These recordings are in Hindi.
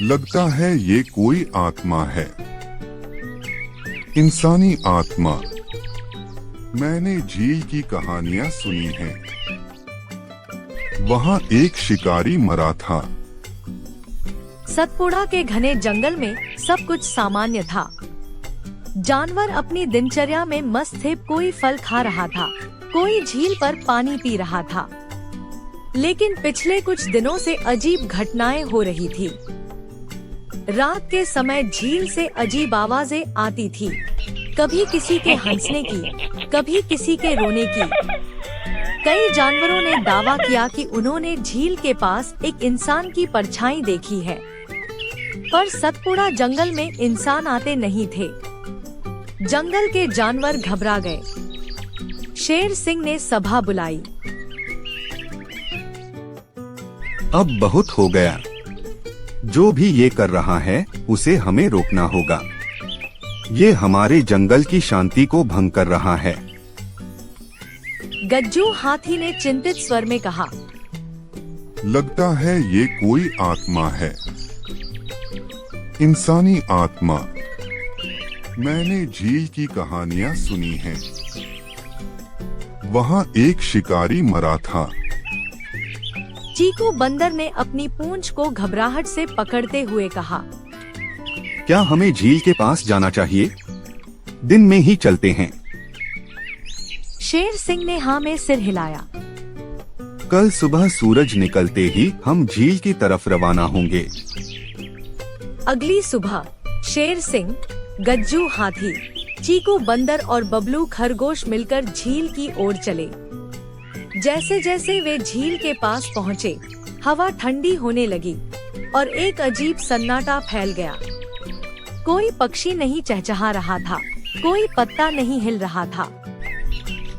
लगता है ये कोई आत्मा है, इंसानी आत्मा। मैंने झील की कहानियां सुनी हैं। वहाँ एक शिकारी मरा था। सतपुड़ा के घने जंगल में सब कुछ सामान्य था। जानवर अपनी दिनचर्या में मस्त थे। कोई फल खा रहा था, कोई झील पर पानी पी रहा था। लेकिन पिछले कुछ दिनों से अजीब घटनाएं हो रही थी। रात के समय झील से अजीब आवाजें आती थी, कभी किसी के हंसने की, कभी किसी के रोने की। कई जानवरों ने दावा किया कि उन्होंने झील के पास एक इंसान की परछाई देखी है, पर सतपुड़ा जंगल में इंसान आते नहीं थे। जंगल के जानवर घबरा गए। शेर सिंह ने सभा बुलाई। अब बहुत हो गया। जो भी ये कर रहा है उसे हमें रोकना होगा। ये हमारे जंगल की शांति को भंग कर रहा है। गज्जू हाथी ने चिंतित स्वर में कहा। लगता है ये कोई आत्मा है, इंसानी आत्मा। मैंने झील की कहानियां सुनी हैं। वहाँ एक शिकारी मरा था। चीकू बंदर ने अपनी पूंछ को घबराहट से पकड़ते हुए कहा। क्या हमें झील के पास जाना चाहिए? दिन में ही चलते हैं। शेर सिंह ने हाँ में सिर हिलाया। कल सुबह सूरज निकलते ही हम झील की तरफ रवाना होंगे। अगली सुबह शेर सिंह, गज्जू हाथी, चीकू बंदर और बबलू खरगोश मिलकर झील की ओर चले। जैसे जैसे वे झील के पास पहुँचे, हवा ठंडी होने लगी और एक अजीब सन्नाटा फैल गया। कोई पक्षी नहीं चहचहा रहा था, कोई पत्ता नहीं हिल रहा था।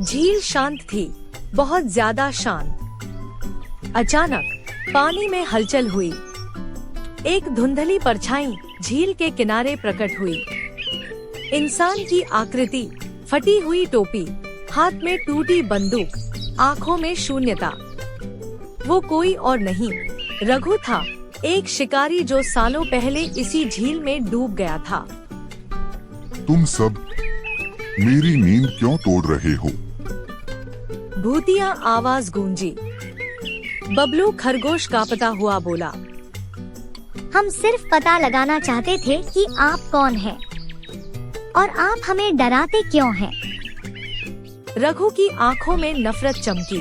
झील शांत थी, बहुत ज्यादा शांत। अचानक पानी में हलचल हुई। एक धुंधली परछाई झील के किनारे प्रकट हुई। इंसान की आकृति, फटी हुई टोपी, हाथ में टूटी बंदूक, आँखों में शून्यता। वो कोई और नहीं, रघु था, एक शिकारी जो सालों पहले इसी झील में डूब गया था। तुम सब मेरी नींद क्यों तोड़ रहे हो? भूतिया आवाज गूंजी। बबलू खरगोश कांपता हुआ बोला। हम सिर्फ पता लगाना चाहते थे कि आप कौन हैं और आप हमें डराते क्यों हैं? रघु की आंखों में नफरत चमकी।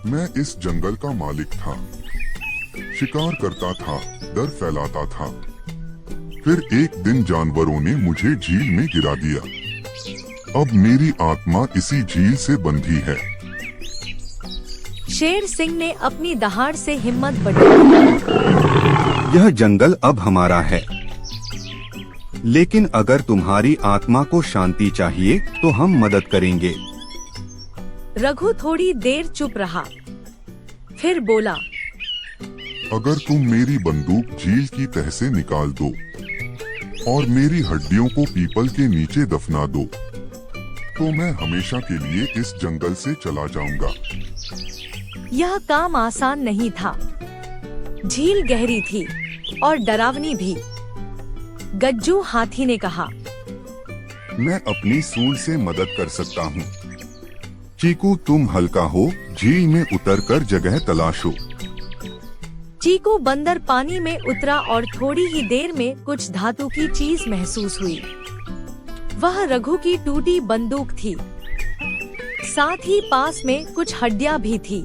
मैं इस जंगल का मालिक था, शिकार करता था, डर फैलाता था। फिर एक दिन जानवरों ने मुझे झील में गिरा दिया। अब मेरी आत्मा इसी झील से बंधी है। शेर सिंह ने अपनी दहाड़ से हिम्मत बढ़ाई। यह जंगल अब हमारा है, लेकिन अगर तुम्हारी आत्मा को शांति चाहिए तो हम मदद करेंगे। रघु थोड़ी देर चुप रहा, फिर बोला। अगर तुम मेरी बंदूक झील की तह से निकाल दो और मेरी हड्डियों को पीपल के नीचे दफना दो, तो मैं हमेशा के लिए इस जंगल से चला जाऊंगा। यह काम आसान नहीं था। झील गहरी थी और डरावनी भी। गज्जू हाथी ने कहा। मैं अपनी सूंड से मदद कर सकता हूँ। चीकू तुम हल्का हो, झील में उतरकर जगह तलाशो। चीकू बंदर पानी में उतरा और थोड़ी ही देर में कुछ धातु की चीज महसूस हुई। वह रघु की टूटी बंदूक थी। साथ ही पास में कुछ हड्डियां भी थी।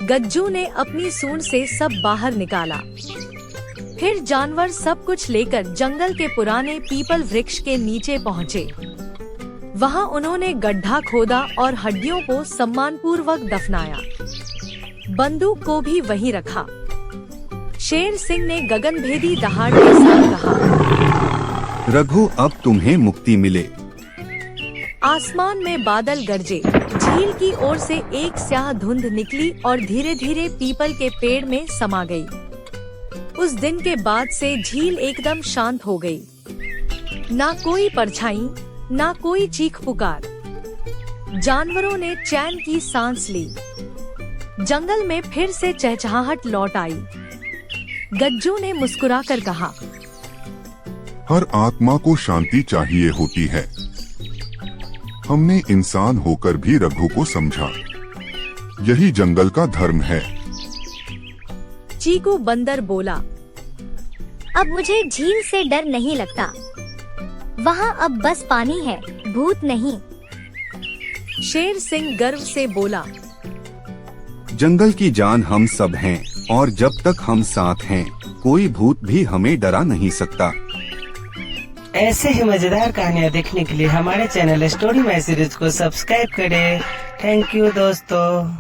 गज्जू ने अपनी सूंड से सब बाहर निकाला। फिर जानवर सब कुछ लेकर जंगल के पुराने पीपल वृक्ष के नीचे पहुँचे। वहाँ उन्होंने गड्ढा खोदा और हड्डियों को सम्मानपूर्वक दफनाया। बंदूक को भी वहीं रखा। शेर सिंह ने गगनभेदी दहाड़ के साथ कहा। रघु अब तुम्हें मुक्ति मिले। आसमान में बादल गरजे। झील की ओर से एक स्याह धुंध निकली और धीरे धीरे पीपल के पेड़ में समा गई। उस दिन के बाद से झील एकदम शांत हो गई। ना कोई परछाई, ना कोई चीख पुकार। जानवरों ने चैन की सांस ली। जंगल में फिर से चहचहाहट लौट आई। गज्जू ने मुस्कुराकर कहा। हर आत्मा को शांति चाहिए होती है। हमने इंसान होकर भी रघु को समझा। यही जंगल का धर्म है। चीकू बंदर बोला। अब मुझे झील से डर नहीं लगता। वहाँ अब बस पानी है, भूत नहीं। शेर सिंह गर्व से बोला। जंगल की जान हम सब हैं और जब तक हम साथ हैं कोई भूत भी हमें डरा नहीं सकता। ऐसे ही मजेदार कहानियाँ देखने के लिए हमारे चैनल स्टोरी माय सीरीज को सब्सक्राइब करें। थैंक यू दोस्तों।